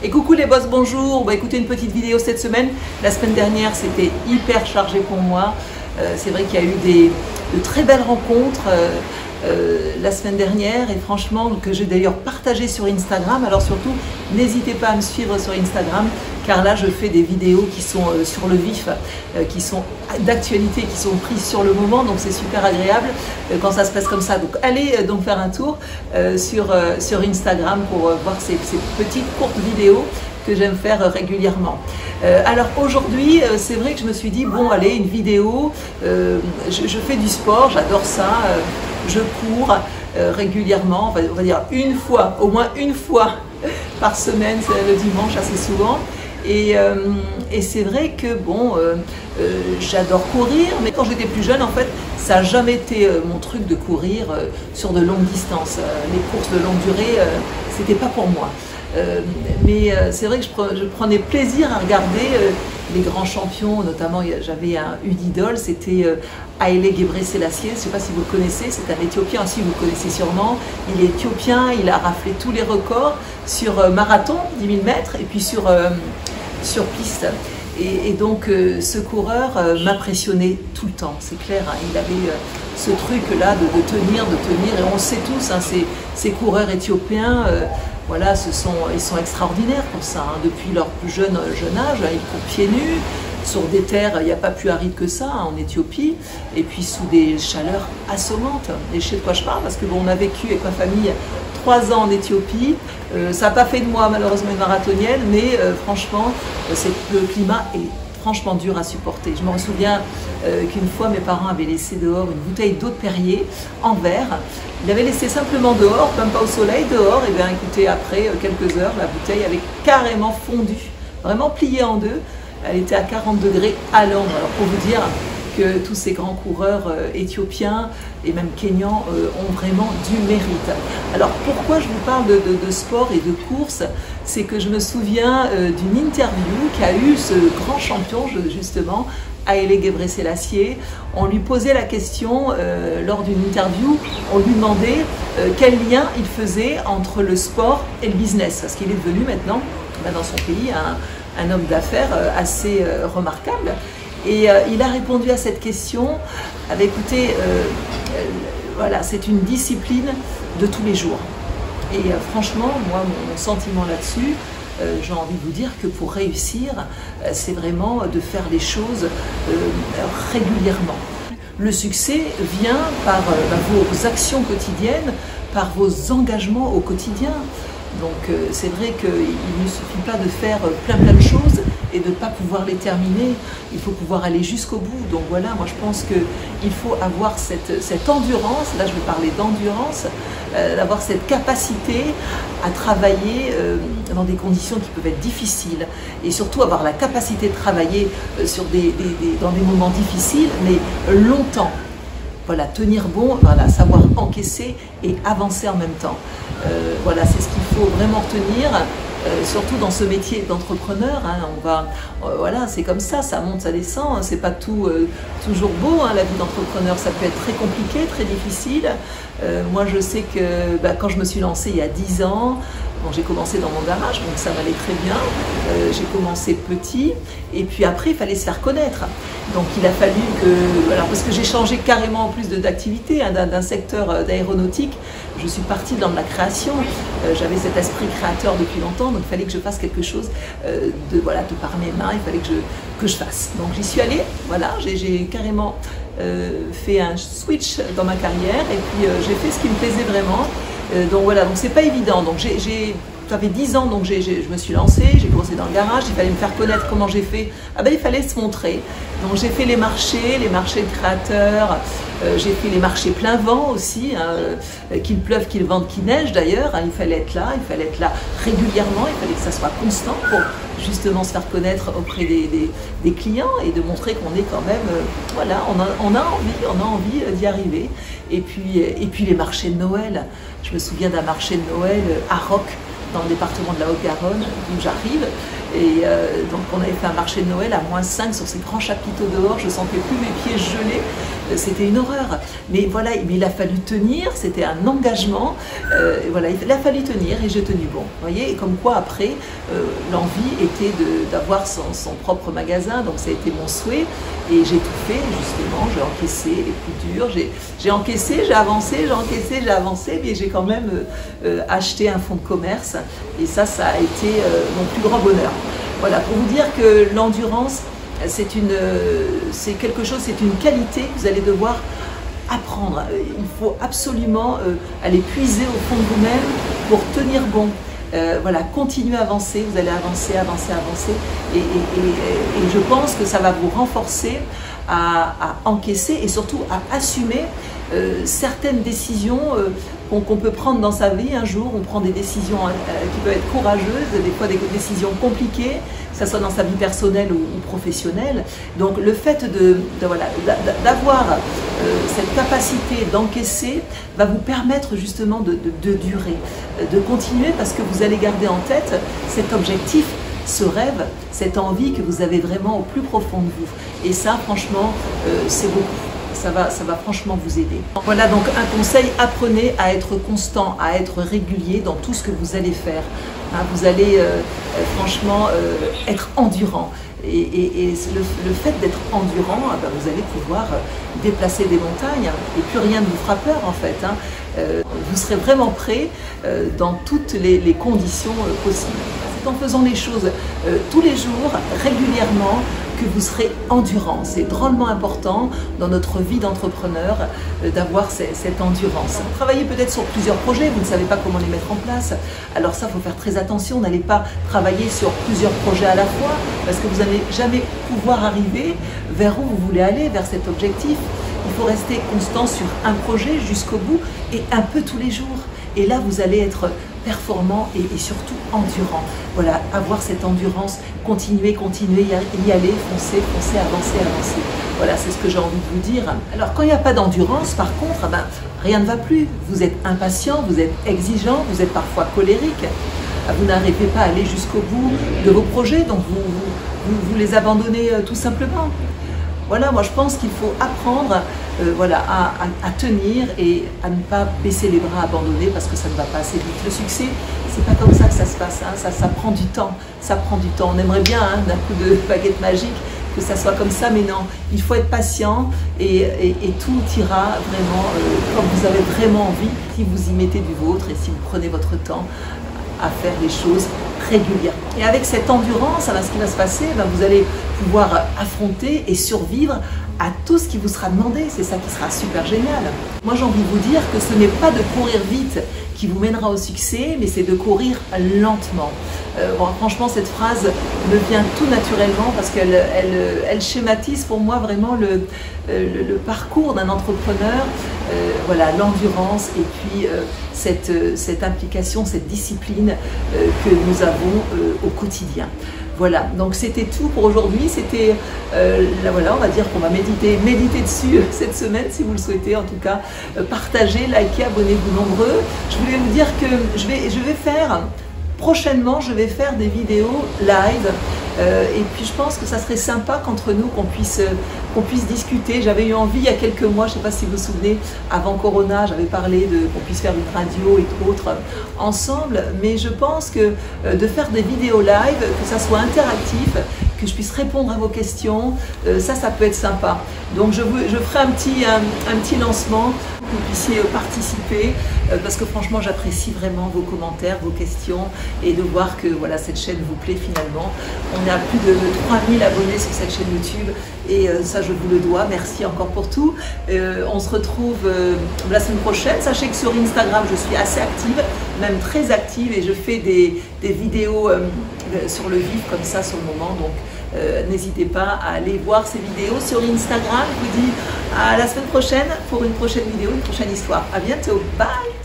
Et coucou les boss, bonjour. Écoutez, une petite vidéo cette semaine. La semaine dernière, c'était hyper chargé pour moi. C'est vrai qu'il y a eu de très belles rencontres la semaine dernière et franchement, que j'ai d'ailleurs partagé sur Instagram. Alors surtout, n'hésitez pas à me suivre sur Instagram car là, je fais des vidéos qui sont sur le vif, qui sont d'actualité, qui sont prises sur le moment. Donc c'est super agréable quand ça se passe comme ça. Donc allez donc faire un tour sur Instagram pour voir ces petites courtes vidéos que j'aime faire régulièrement. Alors aujourd'hui, c'est vrai que je me suis dit, bon allez, une vidéo, je fais du sport, j'adore ça, je cours régulièrement, on va dire une fois, au moins une fois par semaine, c'est le dimanche assez souvent. Et c'est vrai que bon, j'adore courir, mais quand j'étais plus jeune, en fait, ça n'a jamais été mon truc de courir sur de longues distances. Les courses de longue durée, c'était pas pour moi. Mais c'est vrai que je prenais plaisir à regarder les grands champions, notamment j'avais une idole, c'était Haile Gebrselassie, je ne sais pas si vous le connaissez, c'est un Éthiopien, si vous le connaissez sûrement, il est éthiopien, il a raflé tous les records sur marathon, 10 000 mètres, et puis sur piste. Et donc ce coureur m'impressionnait tout le temps, c'est clair, hein, il avait ce truc-là de tenir, et on le sait tous, hein, ces coureurs éthiopiens, voilà, ils sont extraordinaires pour ça, hein. Depuis leur plus jeune âge, hein, ils courent pieds nus, sur des terres, il n'y a pas plus aride que ça, hein, en Éthiopie, et puis sous des chaleurs assommantes. Et je sais de quoi je parle, parce que bon, on a vécu avec ma famille 3 ans en Éthiopie, ça n'a pas fait de moi malheureusement une marathonienne, mais franchement, le climat est franchement dur à supporter. Je me souviens qu'une fois mes parents avaient laissé dehors une bouteille d'eau de Perrier en verre. Ils l'avaient laissé simplement dehors, même pas au soleil, dehors. Et bien écoutez, après quelques heures, la bouteille avait carrément fondu, vraiment pliée en deux. Elle était à 40 degrés à l'ombre. Alors pour vous dire que tous ces grands coureurs éthiopiens et même kenyans ont vraiment du mérite. Alors pourquoi je vous parle de sport et de course? C'est que je me souviens d'une interview qu'a eu ce grand champion justement, Haile Gebrselassie. On lui posait la question lors d'une interview, on lui demandait quel lien il faisait entre le sport et le business, parce qu'il est devenu maintenant, dans son pays, un homme d'affaires assez remarquable. Et il a répondu à cette question, écoutez, voilà, c'est une discipline de tous les jours. Et franchement, moi, mon sentiment là-dessus, j'ai envie de vous dire que pour réussir, c'est vraiment de faire les choses régulièrement. Le succès vient par vos actions quotidiennes, par vos engagements au quotidien. Donc c'est vrai qu'il ne suffit pas de faire plein de choses et de ne pas pouvoir les terminer, il faut pouvoir aller jusqu'au bout. Donc voilà, moi je pense qu'il faut avoir cette endurance, là je vais parler d'endurance, d'avoir cette capacité à travailler dans des conditions qui peuvent être difficiles et surtout avoir la capacité de travailler dans des moments difficiles mais longtemps. Voilà, tenir bon, voilà, savoir encaisser et avancer en même temps. Voilà, c'est ce qu'il faut vraiment retenir, surtout dans ce métier d'entrepreneur. Hein, voilà, c'est comme ça monte, ça descend. Hein, c'est pas toujours beau, hein, la vie d'entrepreneur. Ça peut être très compliqué, très difficile. Moi, je sais que quand je me suis lancée il y a 10 ans, bon, j'ai commencé dans mon garage, donc ça m'allait très bien. J'ai commencé petit, et puis après, il fallait se faire connaître. Donc il a fallu que, alors parce que j'ai changé carrément en plus d'activité, hein, d'un secteur d'aéronautique, je suis partie dans de la création. J'avais cet esprit créateur depuis longtemps, donc il fallait que je fasse quelque chose de par mes mains, il fallait que je fasse. Donc j'y suis allée, voilà, j'ai carrément fait un switch dans ma carrière, et puis j'ai fait ce qui me plaisait vraiment. Donc voilà, donc c'est pas évident. Donc j'avais 10 ans, donc je me suis lancée, j'ai commencé dans le garage, il fallait me faire connaître. Comment j'ai fait? Il fallait se montrer. Donc j'ai fait les marchés de créateurs, j'ai fait les marchés plein vent aussi, hein, qu'il pleuve, qu'il vente, qu'il neige d'ailleurs, hein, il fallait être là régulièrement, il fallait que ça soit constant pour justement se faire connaître auprès des clients et de montrer qu'on est quand même, voilà, on a envie d'y arriver. Et puis les marchés de Noël, je me souviens d'un marché de Noël à Roc, dans le département de la Haute-Garonne, d'où j'arrive. Et donc on avait fait un marché de Noël à -5 sur ces grands chapiteaux dehors, je sentais plus mes pieds gelés. c'était une horreur. Mais voilà, mais il a fallu tenir, c'était un engagement, voilà, il a fallu tenir et j'ai tenu bon. Vous voyez, et comme quoi après, l'envie était d'avoir son propre magasin, donc ça a été mon souhait et j'ai tout fait justement, j'ai encaissé les coups durs, j'ai encaissé, j'ai avancé, j'ai encaissé, j'ai avancé, mais j'ai quand même acheté un fonds de commerce et ça a été mon plus grand bonheur. Voilà, pour vous dire que l'endurance, c'est quelque chose, c'est une qualité que vous allez devoir apprendre. Il faut absolument aller puiser au fond de vous-même pour tenir bon. Voilà, continuez à avancer, vous allez avancer, avancer, avancer et je pense que ça va vous renforcer à encaisser et surtout à assumer certaines décisions qu'on peut prendre dans sa vie. Un jour, on prend des décisions qui peuvent être courageuses, des fois des décisions compliquées, que ce soit dans sa vie personnelle ou professionnelle. Donc le fait d'avoir cette capacité d'encaisser va vous permettre justement de durer, de continuer parce que vous allez garder en tête cet objectif, ce rêve, cette envie que vous avez vraiment au plus profond de vous. Et ça, franchement, c'est beaucoup. Ça va franchement vous aider. Voilà donc un conseil, apprenez à être constant, à être régulier dans tout ce que vous allez faire. Hein, vous allez franchement être endurant. Et le fait d'être endurant, vous allez pouvoir déplacer des montagnes et plus rien ne vous fera peur en fait. Hein. Vous serez vraiment prêt dans toutes les conditions possibles. C'est en faisant les choses tous les jours, régulièrement, que vous serez endurant. C'est drôlement important dans notre vie d'entrepreneur d'avoir cette endurance. Travaillez peut-être sur plusieurs projets, vous ne savez pas comment les mettre en place. Alors ça, il faut faire très attention. N'allez pas travailler sur plusieurs projets à la fois parce que vous n'allez jamais pouvoir arriver vers où vous voulez aller, vers cet objectif. Il faut rester constant sur un projet jusqu'au bout et un peu tous les jours. Et là, vous allez être performant et surtout endurant. Voilà, avoir cette endurance, continuer, y aller, foncer, avancer. Voilà, c'est ce que j'ai envie de vous dire. Alors, quand il n'y a pas d'endurance, par contre, rien ne va plus. Vous êtes impatient, vous êtes exigeant, vous êtes parfois colérique. Vous n'arrivez pas à aller jusqu'au bout de vos projets, donc vous les abandonnez tout simplement. Voilà, moi je pense qu'il faut apprendre à tenir et à ne pas baisser les bras, abandonner parce que ça ne va pas assez vite. Le succès, c'est pas comme ça que ça se passe, hein. Ça prend du temps, On aimerait bien d'un coup de baguette magique que ça soit comme ça, mais non, il faut être patient et tout ira vraiment comme vous avez vraiment envie si vous y mettez du vôtre et si vous prenez votre temps à faire les choses régulièrement. Et avec cette endurance, ce qui va se passer, vous allez pouvoir affronter et survivre à tout ce qui vous sera demandé. C'est ça qui sera super génial. Moi, j'ai envie de vous dire que ce n'est pas de courir vite qui vous mènera au succès, mais c'est de courir lentement. Franchement, cette phrase me vient tout naturellement parce qu'elle schématise pour moi vraiment le parcours d'un entrepreneur. Voilà, l'endurance et puis cette implication, cette discipline que nous avons au quotidien. Voilà, donc c'était tout pour aujourd'hui. C'était, voilà, on va dire qu'on va méditer dessus cette semaine si vous le souhaitez. En tout cas, partagez, likez, abonnez-vous nombreux. Je voulais vous dire que je vais faire prochainement, des vidéos live. Et puis je pense que ça serait sympa qu'entre nous, qu'on puisse discuter. J'avais eu envie il y a quelques mois, je ne sais pas si vous vous souvenez, avant Corona, j'avais parlé qu'on puisse faire une radio et autres ensemble. Mais je pense que de faire des vidéos live, que ça soit interactif, que je puisse répondre à vos questions, ça peut être sympa. Donc je ferai un petit lancement pour que vous puissiez participer, parce que franchement j'apprécie vraiment vos commentaires, vos questions, et de voir que voilà, cette chaîne vous plaît finalement. On est à plus de 3000 abonnés sur cette chaîne YouTube, et ça je vous le dois. Merci encore pour tout. On se retrouve la semaine prochaine. Sachez que sur Instagram je suis assez active, même très active, et je fais des vidéos sur le vif comme ça sur le moment. Donc n'hésitez pas à aller voir ces vidéos sur Instagram. Je vous dis à la semaine prochaine pour une prochaine vidéo, une prochaine histoire. À bientôt. Bye.